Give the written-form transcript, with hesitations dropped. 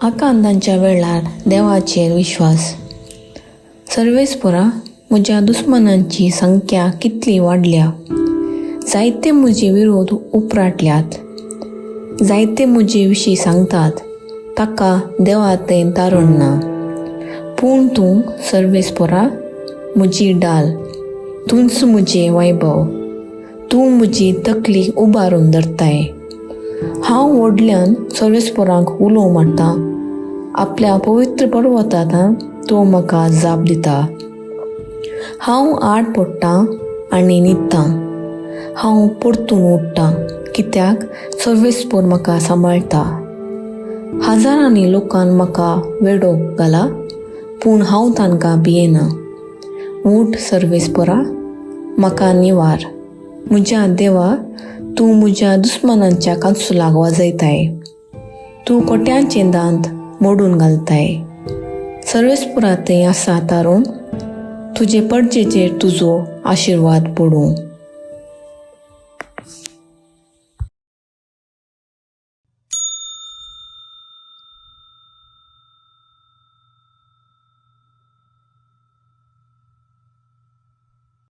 आकांतांच्या वेळार देवाचेर विश्वास. सर्वेस्परा, म्हज्या दुस्मनांची संख्या कितली वाडल्या. जायते म्हजे विरोध उपराटल्यात. जायते म्हजे विशीं सांगतात, ताका देवातें तारण ना. पूण तूं सर्वेस्परा, म्हजी डाल, तूंच म्हजें वैभव. तूं म्हजी तकली उबारून धरताय. हांव व्हडल्यान सर्वेस्पराक उलो मारता. आपल्या पवित्र पर्वतांत तो म्हाका जाप दिता. हांव आड पडटां आनी न्हिदतां. हांव परतून उठ्ठां, कित्याक सर्वेस्पर म्हाका सांबाळटा. हजारांनी लोकांक म्हाका वेडो घाला, पूण हांव तांकां भियेना. उठ सर्वेस्परा, म्हाका निवार. म्हज्या देवा, तूं म्हज्या दुस्मनांच्या कांसुलाक वाजयताय. तूं कोट्यांचें दांत मोडून घालताय. सर्वेस्परा तें आसा तारून तुजे पडजेचेर तुजो आशिर्वाद पडूं.